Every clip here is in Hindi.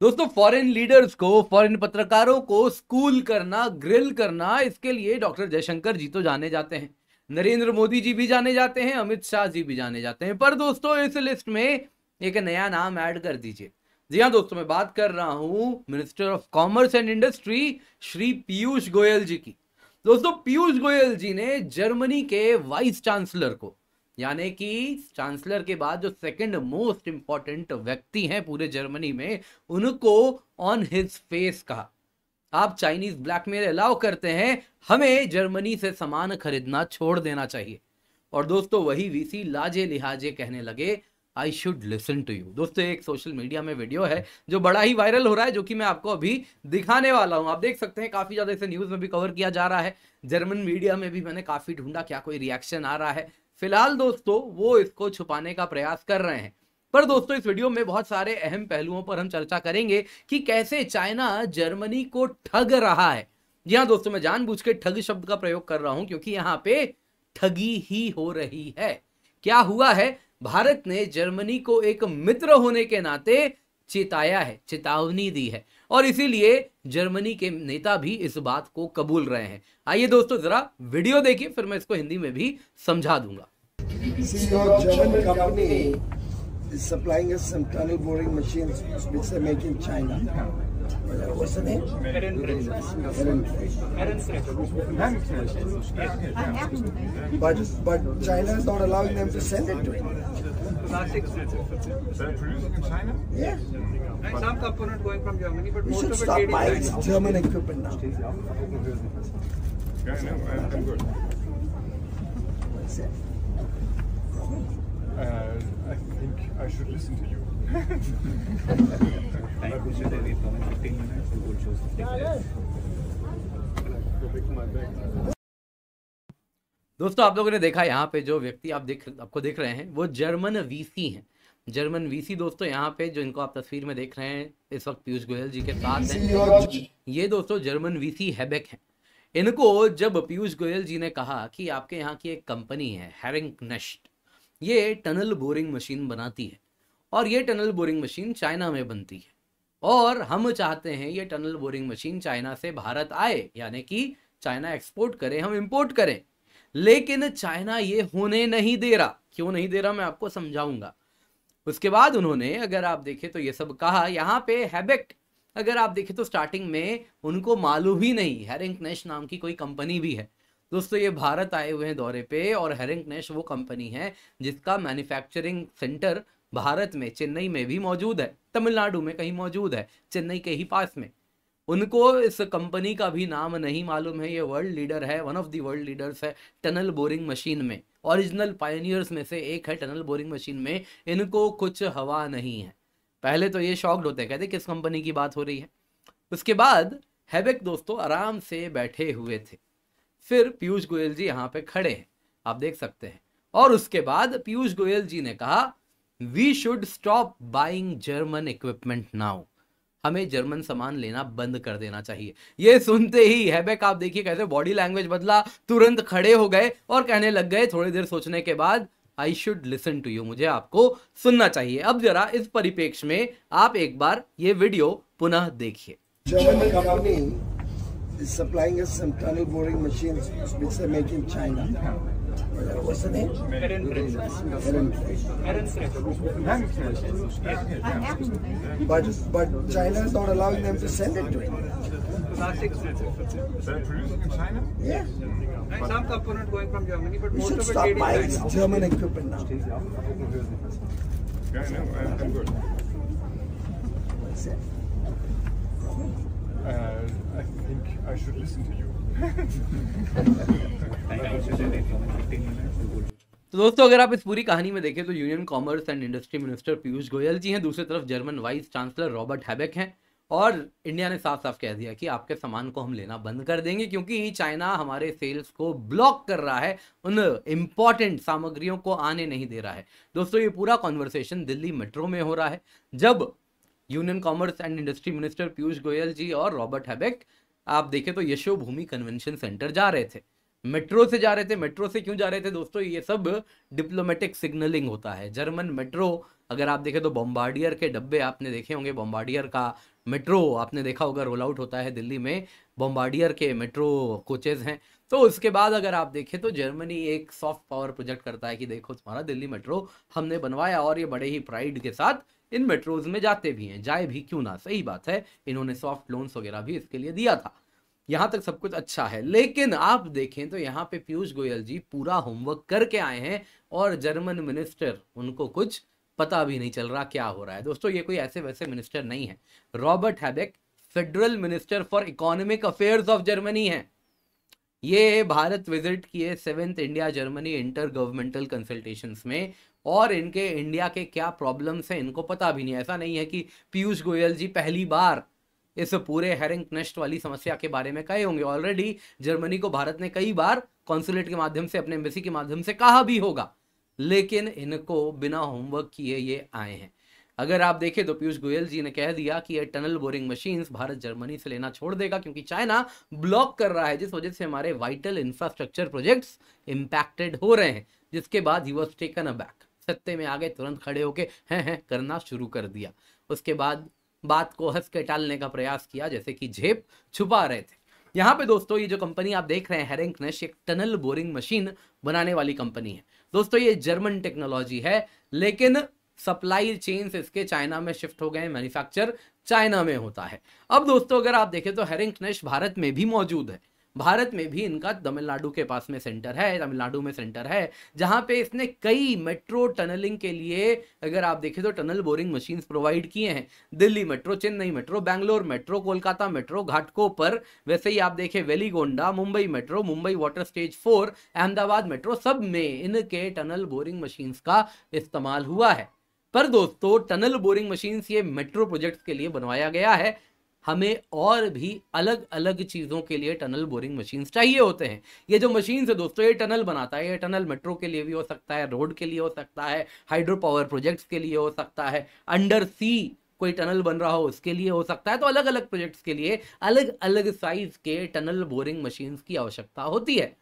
दोस्तों, फॉरेन लीडर्स को, फॉरेन पत्रकारों को स्कूल करना, ग्रिल करना, इसके लिए डॉक्टर जयशंकर जी तो जाने जाते हैं, नरेंद्र मोदी जी भी जाने जाते हैं, अमित शाह जी भी जाने जाते हैं। पर दोस्तों, इस लिस्ट में एक नया नाम ऐड कर दीजिए। जी हाँ दोस्तों, मैं बात कर रहा हूं minister of commerce and industry Shri Piyush Goyal ji की। दोस्तों, पीयूष गोयल जी ने जर्मनी के वाइस चांसलर को, यानी कि चांसलर के बाद जो सेकंड मोस्ट इंपॉर्टेंट व्यक्ति हैं पूरे जर्मनी में, उनको ऑन हिज फेस कहा, आप चाइनीज ब्लैकमेल अलाउ करते हैं, हमें जर्मनी से सामान खरीदना छोड़ देना चाहिए। और दोस्तों, वही वीसी लाजे लिहाजे कहने लगे, I should listen to you. दोस्तों, एक सोशल मीडिया में वीडियो है जो बड़ा ही वायरल हो रहा है, जो कि मैं आपको अभी दिखाने वाला हूं। आप देख सकते हैं, काफी ज्यादा इसे न्यूज में भी कवर किया जा रहा है, जर्मन मीडिया में भी मैंने काफी ढूंढा क्या कोई रिएक्शन आ रहा है। फिलहाल दोस्तों, वो इसको छुपाने का प्रयास कर रहे हैं। पर दोस्तों, इस वीडियो में बहुत सारे अहम पहलुओं पर हम चर्चा करेंगे कि कैसे चाइना जर्मनी को ठग रहा है। जी हाँ दोस्तों, मैं जानबूझ के ठग शब्द का प्रयोग कर रहा हूं क्योंकि यहां पे ठगी ही हो रही है। क्या हुआ है, भारत ने जर्मनी को एक मित्र होने के नाते चेताया है, चेतावनी दी है, और इसीलिए जर्मनी के नेता भी इस बात को कबूल रहे हैं। आइए दोस्तों, जरा वीडियो देखिए, फिर मैं इसको हिंदी में भी समझा दूंगा। See, your German company is supplying us some tunnel boring machines which they make in China. What's the name? But China is not allowing them to send it to India. They're producing in China? Yeah. And some component going from Germany, but We most should of it stop made in buying China. German equipment now. Yeah, I know. I'm good. What's it? I think I should listen to you. दोस्तों, आप लोगों ने देखा यहाँ पे जो व्यक्ति आपको देख रहे हैं, वो जर्मन वीसी हैं। जर्मन वीसी दोस्तों, यहाँ पे जो इनको आप तस्वीर में देख रहे हैं इस वक्त पीयूष गोयल जी के साथ हैं, ये दोस्तों जर्मन वीसी हैबेक हैं। इनको जब पीयूष गोयल जी ने कहा कि आपके यहाँ की एक कंपनी है हेरिंग नेस्ट, ये टनल बोरिंग मशीन बनाती है, और ये टनल बोरिंग मशीन चाइना में बनती है, और हम चाहते हैं ये टनल बोरिंग मशीन चाइना से भारत आए, यानी कि चाइना एक्सपोर्ट करे, हम इंपोर्ट करें। लेकिन चाइना ये होने नहीं दे रहा। क्यों नहीं दे रहा, मैं आपको समझाऊंगा। उसके बाद उन्होंने, अगर आप देखें तो ये सब कहा, यहाँ पे हैबेक अगर आप देखें तो स्टार्टिंग में उनको मालूम ही नहीं हेरिंग नेश नाम की कोई कंपनी भी है। दोस्तों, ये भारत आए हुए हैं दौरे पे, और हेरिंग नेश वो कंपनी है जिसका मैन्युफैक्चरिंग सेंटर भारत में, चेन्नई में भी मौजूद है, तमिलनाडु में कहीं मौजूद है, चेन्नई के ही पास में। उनको इस कंपनी का भी नाम नहीं मालूम है। ये वर्ल्ड लीडर है, one of the world leaders है टनल बोरिंग मशीन में, ओरिजिनल पायनियर्स में से एक है टनल बोरिंग मशीन में। इनको कुछ हवा नहीं है। पहले तो ये शॉक्ड होते हैं, कहते किस कंपनी की बात हो रही है। उसके बाद हैबेक दोस्तों आराम से बैठे हुए थे, फिर पीयूष गोयल जी यहाँ पे खड़े हैं, आप देख सकते हैं, और उसके बाद पीयूष गोयल जी ने कहा, we should stop buying German equipment now, हमें जर्मन सामान लेना बंद कर देना चाहिए। ये सुनते ही हैबेक, आप देखिए कैसे बॉडी लैंग्वेज बदला, तुरंत खड़े हो गए और कहने लग गए थोड़ी देर सोचने के बाद, I should listen to you, मुझे आपको सुनना चाहिए। अब जरा इस परिप्रेक्ष्य में आप एक बार ये वीडियो पुनः देखिए। German company is supplying us some tunnel boring machines which they make in China. What's the name? But China is not allowing them to send it to India. They're producing in China? Yeah. And some component going from Germany, but We most should of it stop made in buying China. German equipment now. Yeah, I know. I'm good. What's it? I think I should listen to you. तो दोस्तों, अगर आप इस पूरी कहानी में देखें तो union commerce and industry minister Piyush Goyal ji हैं, दूसरी तरफ German vice chancellor Robert Habeck हैं, और इंडिया ने साफ साफ कह दिया कि आपके सामान को हम लेना बंद कर देंगे क्योंकि चाइना हमारे सेल्स को ब्लॉक कर रहा है, उन इंपॉर्टेंट सामग्रियों को आने नहीं दे रहा है। दोस्तों, ये पूरा कॉन्वर्सेशन दिल्ली मेट्रो में हो रहा है, जब union commerce and industry minister Piyush Goyal ji और रॉबर्ट हैबेक, आप देखें तो यशो भूमि कन्वेंशन सेंटर जा रहे थे, मेट्रो से जा रहे थे। मेट्रो से क्यों जा रहे थे दोस्तों, ये सब डिप्लोमेटिक सिग्नलिंग होता है। जर्मन मेट्रो अगर आप देखें तो बॉम्बार्डियर के डब्बे आपने देखे होंगे, बॉम्बार्डियर का मेट्रो आपने देखा होगा, रोल आउट होता है दिल्ली में, बॉम्बार्डियर के मेट्रो कोचेज हैं। तो उसके बाद अगर आप देखें तो जर्मनी एक सॉफ्ट पावर प्रोजेक्ट करता है कि देखो तुम्हारा दिल्ली मेट्रो हमने बनवाया, और ये बड़े ही प्राइड के साथ इन मेट्रोज में जाते भी हैं, जाए भी क्यों ना, सही बात है, इन्होंने सॉफ्ट लोन्स वगैरह भी इसके लिए दिया था। यहाँ तक सब कुछ अच्छा है, लेकिन आप देखें तो यहाँ पे पीयूष गोयल जी पूरा होमवर्क करके आए हैं और जर्मन मिनिस्टर उनको कुछ पता भी नहीं चल रहा क्या हो रहा है। दोस्तों ये कोई ऐसे वैसे मिनिस्टर नहीं है, Robert Habeck federal minister for economic affairs of Germany है। ये भारत विजिट किए 7th India Germany inter governmental consultations में, और इनके इंडिया के क्या प्रॉब्लम्स हैं इनको पता भी नहीं। ऐसा नहीं है कि पीयूष गोयल जी पहली बार इस पूरे हेरिंगनेस्ट वाली समस्या के बारे में कहे होंगे, ऑलरेडी जर्मनी को भारत ने कई बार कॉन्सुलेट के माध्यम से, अपने एम्बेसी के माध्यम से कहा भी होगा, लेकिन इनको बिना होमवर्क किए ये आए हैं। अगर आप देखें तो पीयूष गोयल जी ने कह दिया कि ये tunnel boring machines Bharat Germany से लेना छोड़ देगा क्योंकि चाइना ब्लॉक कर रहा है, जिस वजह से हमारे वाइटल इंफ्रास्ट्रक्चर प्रोजेक्ट्स इंपैक्टेड हो रहे हैं। जिसके बाद ही वॉज टेकन अबैक, सत्ते में आ गए, तुरंत खड़े होके हैं करना शुरू कर दिया। उसके बाद बात को हंस के टालने का प्रयास किया, जैसे कि झेप छुपा रहे थे। यहाँ पे दोस्तों ये जो कंपनी आप देख रहे हैं हेरिंगनेस्ट, एक टनल बोरिंग मशीन बनाने वाली कंपनी है। दोस्तों ये जर्मन टेक्नोलॉजी है, लेकिन सप्लाई चेन्स इसके चाइना में शिफ्ट हो गए, मैन्युफैक्चर चाइना में होता है। अब दोस्तों अगर आप देखें तो हेरिंगनेस्ट भारत में भी मौजूद है, भारत में भी इनका तमिलनाडु के पास में सेंटर है, तमिलनाडु में सेंटर है, जहां पे इसने कई मेट्रो टनलिंग के लिए अगर आप देखें तो टनल बोरिंग मशीन्स प्रोवाइड किए हैं। Delhi metro, Chennai metro, Bangalore metro, Kolkata metro, Ghatkopar, वैसे ही आप देखें Veligonda, Mumbai metro, Mumbai water stage 4, Ahmedabad metro, सब में इनके टनल बोरिंग मशीन्स का इस्तेमाल हुआ है। पर दोस्तों टनल बोरिंग मशीन्स ये मेट्रो प्रोजेक्ट्स के लिए बनवाया गया है, हमें और भी अलग अलग चीजों के लिए टनल बोरिंग मशीन्स चाहिए होते हैं। ये जो मशीन्स है दोस्तों, ये टनल बनाता है, ये टनल मेट्रो के लिए भी हो सकता है, रोड के लिए हो सकता है, हाइड्रो पावर प्रोजेक्ट्स के लिए हो सकता है, अंडर सी कोई टनल बन रहा हो उसके लिए हो सकता है। तो अलग अलग प्रोजेक्ट्स के लिए अलग अलग साइज के टनल बोरिंग मशीन्स की आवश्यकता होती है।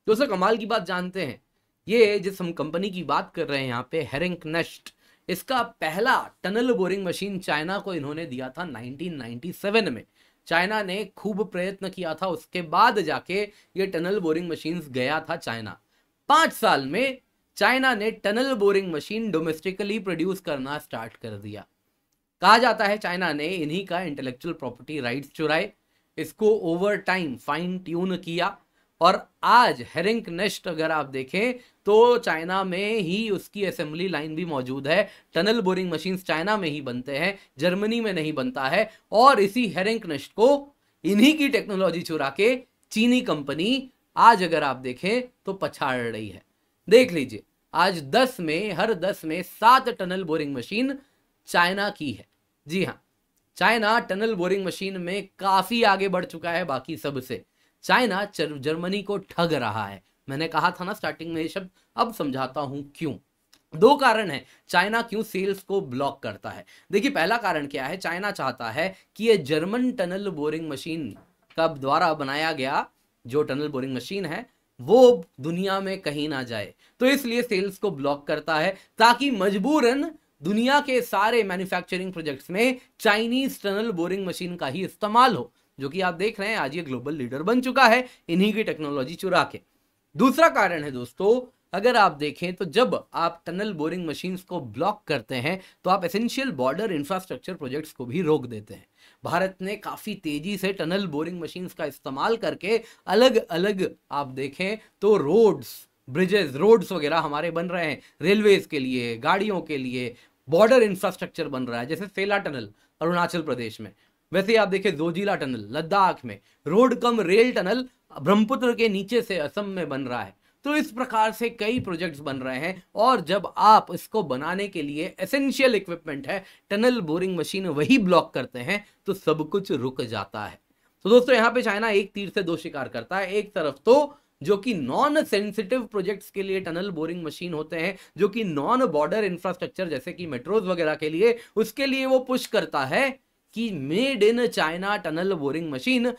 दोस्तों कमाल की बात जानते हैं, ये जिस हम कंपनी की बात कर रहे हैं यहाँ पे हेरिंगनेस्ट, इसका पहला टनल बोरिंग मशीन चाइना को इन्होंने दिया था 1997 में। चाइना ने खूब प्रयत्न किया था, उसके बाद जाके ये टनल बोरिंग मशीन्स गया था चाइना। 5 साल में चाइना ने tunnel boring machine domestically produce करना स्टार्ट कर दिया। कहा जाता है चाइना ने इन्हीं का इंटेलेक्चुअल प्रॉपर्टी राइट्स चुराए, इसको ओवर टाइम फाइन ट्यून किया, और आज हेरिंगनेस्ट अगर आप देखें तो चाइना में ही उसकी असेंबली लाइन भी मौजूद है। टनल बोरिंग मशीन्स चाइना में ही बनते हैं, जर्मनी में नहीं बनता है। और इसी हेरिंगनेस्ट को इन्हीं की टेक्नोलॉजी चुरा के चीनी कंपनी आज अगर आप देखें तो पछाड़ रही है। देख लीजिए आज 10 में, हर 10 में 7 टनल बोरिंग मशीन चाइना की है। जी हाँ, चाइना टनल बोरिंग मशीन में काफी आगे बढ़ चुका है बाकी सबसे। चाइना जर्मनी को ठग रहा है। मैंने कहा था ना स्टार्टिंग में ये शब्द, अब समझाता हूं क्यों। 2 कारण है चाइना क्यों सेल्स को ब्लॉक करता है। देखिए पहला कारण क्या है, चाइना चाहता है कि ये जर्मन टनल बोरिंग मशीन का द्वारा बनाया गया जो टनल बोरिंग मशीन है वो दुनिया में कहीं ना जाए, तो इसलिए सेल्स को ब्लॉक करता है ताकि मजबूरन दुनिया के सारे मैन्युफैक्चरिंग प्रोजेक्ट्स में चाइनीज टनल बोरिंग मशीन का ही इस्तेमाल हो, जो कि आप देख रहे हैं आज ये ग्लोबल लीडर बन चुका है इन्हीं की टेक्नोलॉजी चुरा के। दूसरा कारण है दोस्तों, अगर आप देखें तो जब आप टनल बोरिंग मशीन्स को ब्लॉक करते हैं तो आप एसेंशियल बॉर्डर इंफ्रास्ट्रक्चर प्रोजेक्ट्स को भी रोक देते हैं। भारत ने काफी तेजी से टनल बोरिंग मशीन्स का इस्तेमाल करके अलग अलग आप देखें तो रोड्स, ब्रिजेस, रोड्स वगैरह हमारे बन रहे हैं, रेलवेज के लिए, गाड़ियों के लिए, बॉर्डर इंफ्रास्ट्रक्चर बन रहा है, जैसे सेला टनल अरुणाचल प्रदेश में, वैसे आप देखें जोजिला टनल लद्दाख में, road cum rail tunnel Brahmaputra के नीचे से असम में बन रहा है। तो इस प्रकार से कई प्रोजेक्ट्स बन रहे हैं, और जब आप इसको बनाने के लिए एसेंशियल इक्विपमेंट है टनल बोरिंग मशीन वही ब्लॉक करते हैं तो सब कुछ रुक जाता है। तो दोस्तों यहाँ पे चाइना एक तीर से 2 शिकार करता है। एक तरफ तो जो कि नॉन सेंसिटिव प्रोजेक्ट्स के लिए टनल बोरिंग मशीन होते हैं, जो कि नॉन बॉर्डर इंफ्रास्ट्रक्चर जैसे कि मेट्रोज वगैरह के लिए, उसके लिए वो पुश करता है कि made in China tunnel boring machine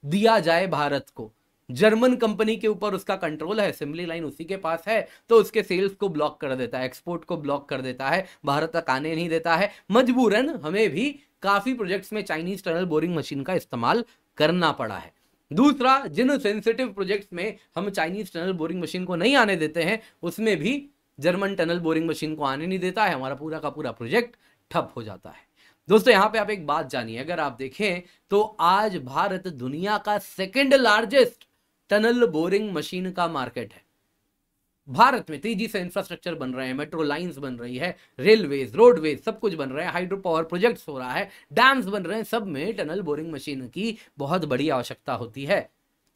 दिया जाए भारत को। जर्मन कंपनी के ऊपर उसका कंट्रोल है, असेंबली लाइन उसी के पास है, तो उसके सेल्स को ब्लॉक कर देता है, एक्सपोर्ट को ब्लॉक कर देता है, भारत तक आने नहीं देता है। मजबूरन हमें भी काफी प्रोजेक्ट्स में चाइनीज टनल बोरिंग मशीन का इस्तेमाल करना पड़ा है। दूसरा, जिन सेंसिटिव प्रोजेक्ट्स में हम चाइनीज टनल बोरिंग मशीन को नहीं आने देते हैं, उसमें भी जर्मन टनल बोरिंग मशीन को आने नहीं देता है, हमारा पूरा का पूरा प्रोजेक्ट ठप हो जाता है। दोस्तों यहां पे आप एक बात जानिए, अगर आप देखें तो आज भारत दुनिया का second largest tunnel boring machine का मार्केट है। भारत में तेजी से इंफ्रास्ट्रक्चर बन रहे हैं, मेट्रो लाइंस बन रही है, रेलवेज, रोडवेज, सब कुछ बन रहा है, हाइड्रो पावर प्रोजेक्ट्स हो रहा है, डैम्स बन रहे हैं, सब में टनल बोरिंग मशीन की बहुत बड़ी आवश्यकता होती है।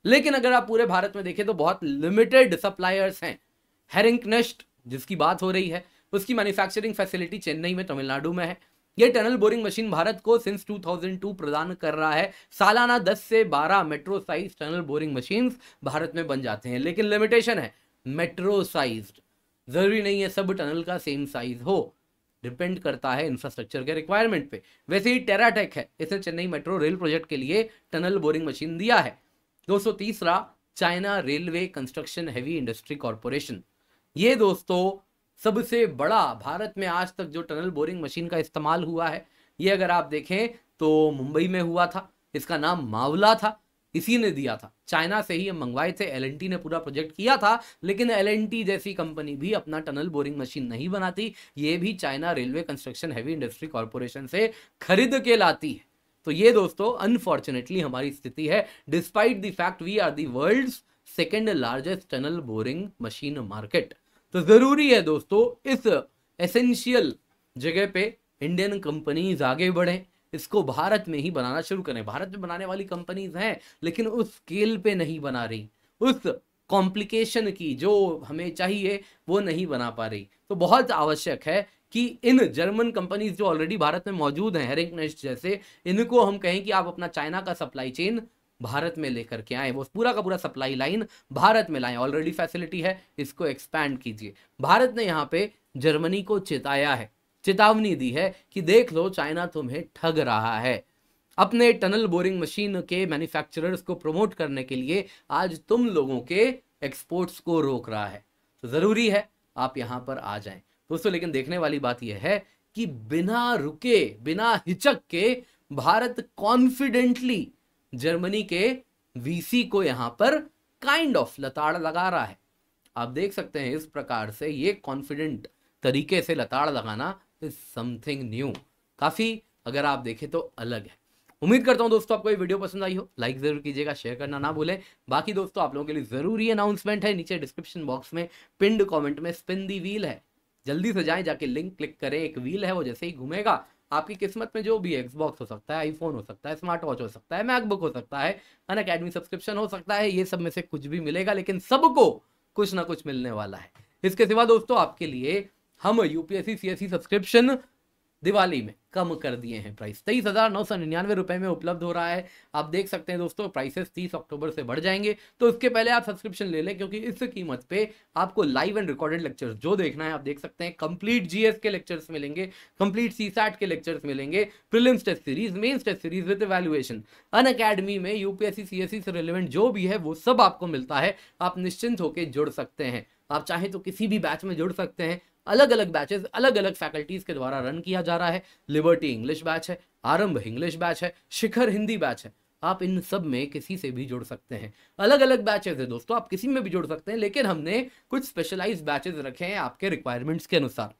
लेकिन अगर आप पूरे भारत में देखें तो बहुत लिमिटेड सप्लायर्स हैं। हेरिंगनेस्ट जिसकी बात हो रही है, उसकी मैन्युफैक्चरिंग फैसिलिटी चेन्नई में, तमिलनाडु में है। यह टनल बोरिंग मशीन भारत को सिंस 2002 प्रदान कर रहा है। सालाना 10 से 12 metro size tunnel boring machines Bharat में बन जाते हैं, लेकिन लिमिटेशन है, मेट्रो साइज्ड, जरूरी नहीं है सब टनल का सेम साइज हो, डिपेंड करता है इंफ्रास्ट्रक्चर के रिक्वायरमेंट पे। वैसे ही टेराटेक है, इसने चेन्नई मेट्रो रेल प्रोजेक्ट के लिए टनल बोरिंग मशीन दिया है। 230, China railway construction heavy industry corporation, ये दोस्तों सबसे बड़ा भारत में आज तक जो टनल बोरिंग मशीन का इस्तेमाल हुआ है, ये अगर आप देखें तो मुंबई में हुआ था। इसका नाम मावला था, इसी ने दिया था, चाइना से ही हम मंगवाए थे। एल&टी ने पूरा प्रोजेक्ट किया था, लेकिन एल&टी जैसी कंपनी भी अपना टनल बोरिंग मशीन नहीं बनाती, ये भी China railway construction heavy industry corporation से खरीद के लाती है। तो ये दोस्तों अनफॉर्चुनेटली हमारी स्थिति है, despite the fact we are the world's second largest tunnel boring machine market. तो जरूरी है दोस्तों इस एसेंशियल जगह पे इंडियन कंपनीज आगे बढ़े, इसको भारत में ही बनाना शुरू करें। भारत में बनाने वाली कंपनीज हैं, लेकिन उस स्केल पे नहीं बना रही, उस कॉम्प्लिकेशन की जो हमें चाहिए वो नहीं बना पा रही। तो बहुत आवश्यक है कि इन जर्मन कंपनीज जो ऑलरेडी भारत में मौजूद हैं, हेरिंगनेस्ट जैसे, इनको हम कहें कि आप अपना चाइना का सप्लाई चेन भारत में लेकर के आए, वो पूरा का पूरा सप्लाई लाइन भारत में लाएं। ऑलरेडी फैसिलिटी है, इसको एक्सपैंड कीजिए। भारत ने यहाँ पे जर्मनी को चेताया है, चेतावनी दी है कि देख लो चाइना तुम्हें ठग रहा है। अपने टनल बोरिंग मशीन के मैन्युफैक्चरर्स को प्रमोट करने के लिए आज तुम लोगों के एक्सपोर्ट्स को रोक रहा है। तो जरूरी है आप यहाँ पर आ जाएं दोस्तों। लेकिन देखने वाली बात यह है कि बिना रुके, बिना हिचक के भारत कॉन्फिडेंटली जर्मनी के वीसी को यहां पर काइंड ऑफ लताड़ लगा रहा है। आप देख सकते हैं इस प्रकार से ये कॉन्फिडेंट तरीके से लताड़ लगाना इज समथिंग न्यू, काफी अगर आप देखें तो अलग है। उम्मीद करता हूं दोस्तों आपको ये वीडियो पसंद आई हो, लाइक जरूर कीजिएगा, शेयर करना ना भूलें। बाकी दोस्तों आप लोगों के लिए जरूरी अनाउंसमेंट है, नीचे डिस्क्रिप्शन बॉक्स में पिंड कमेंट में स्पिन दी व्हील है, जल्दी से जाएं, जाके लिंक क्लिक करें। एक व्हील है, वो जैसे ही घूमेगा आपकी किस्मत में जो भी एक्सबॉक्स हो सकता है, आईफोन हो सकता है, स्मार्ट वॉच हो सकता है, मैकबुक हो सकता है, अनअकैडमी सब्सक्रिप्शन हो सकता है, ये सब में से कुछ भी मिलेगा, लेकिन सबको कुछ ना कुछ मिलने वाला है। इसके सिवा दोस्तों आपके लिए हम यूपीएससी सीएससी सब्सक्रिप्शन दिवाली में कम कर दिए हैं, प्राइस 23,999 रुपए में उपलब्ध हो रहा है। आप देख सकते हैं दोस्तों प्राइसेस 30 अक्टूबर से बढ़ जाएंगे, तो उसके पहले आप सब्सक्रिप्शन ले लें, क्योंकि इस कीमत पे आपको लाइव एंड रिकॉर्डेड लेक्चर्स जो देखना है आप देख सकते हैं। कंप्लीट जीएस के लेक्चर्स मिलेंगे, कंप्लीट सीसैट के लेक्चर्स मिलेंगे, prelims test series, mains test series with evaluation, Unacademy में यूपीएससी सीएससी से रिलेवेंट जो भी है वो सब आपको मिलता है। आप निश्चिंत होकर जुड़ सकते हैं, आप चाहें तो किसी भी बैच में जुड़ सकते हैं। अलग अलग बैचेस अलग अलग फैकल्टीज के द्वारा रन किया जा रहा है। लिबर्टी इंग्लिश बैच है, आरंभ इंग्लिश बैच है, शिखर हिंदी बैच है, आप इन सब में किसी से भी जुड़ सकते हैं। अलग अलग बैचेस है दोस्तों, आप किसी में भी जुड़ सकते हैं, लेकिन हमने कुछ स्पेशलाइज्ड बैचेस रखे हैं आपके रिक्वायरमेंट्स के अनुसार।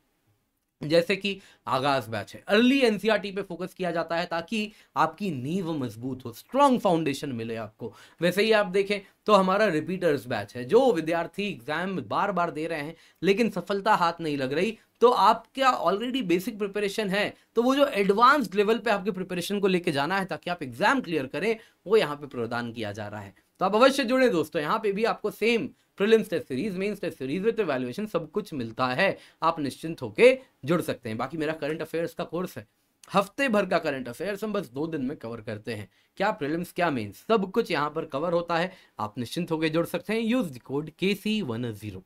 जैसे कि आगाज बैच है, अर्ली एनसीईआरटी पे फोकस किया जाता है ताकि आपकी नींव मजबूत हो, स्ट्रॉन्ग फाउंडेशन मिले आपको। वैसे ही आप देखें तो हमारा रिपीटर्स बैच है, जो विद्यार्थी एग्जाम बार बार दे रहे हैं लेकिन सफलता हाथ नहीं लग रही, तो आपका ऑलरेडी बेसिक प्रिपरेशन है, तो वो जो एडवांस्ड लेवल पे आपके प्रिपरेशन को लेके जाना है ताकि आप एग्जाम क्लियर करें, वो यहाँ पे प्रदान किया जा रहा है। तो आप अवश्य जुड़े दोस्तों, यहाँ पे भी आपको same prelims test series, mains test series with evaluation सब कुछ मिलता है, आप निश्चिंत होके जुड़ सकते हैं। बाकी मेरा करंट अफेयर्स का कोर्स है, हफ्ते भर का करंट अफेयर्स हम बस 2 दिन में कवर करते हैं, क्या प्रीलिम्स क्या मेंस सब कुछ यहाँ पर कवर होता है। आप निश्चिंत होकर जुड़ सकते हैं, यूज द कोड KC10।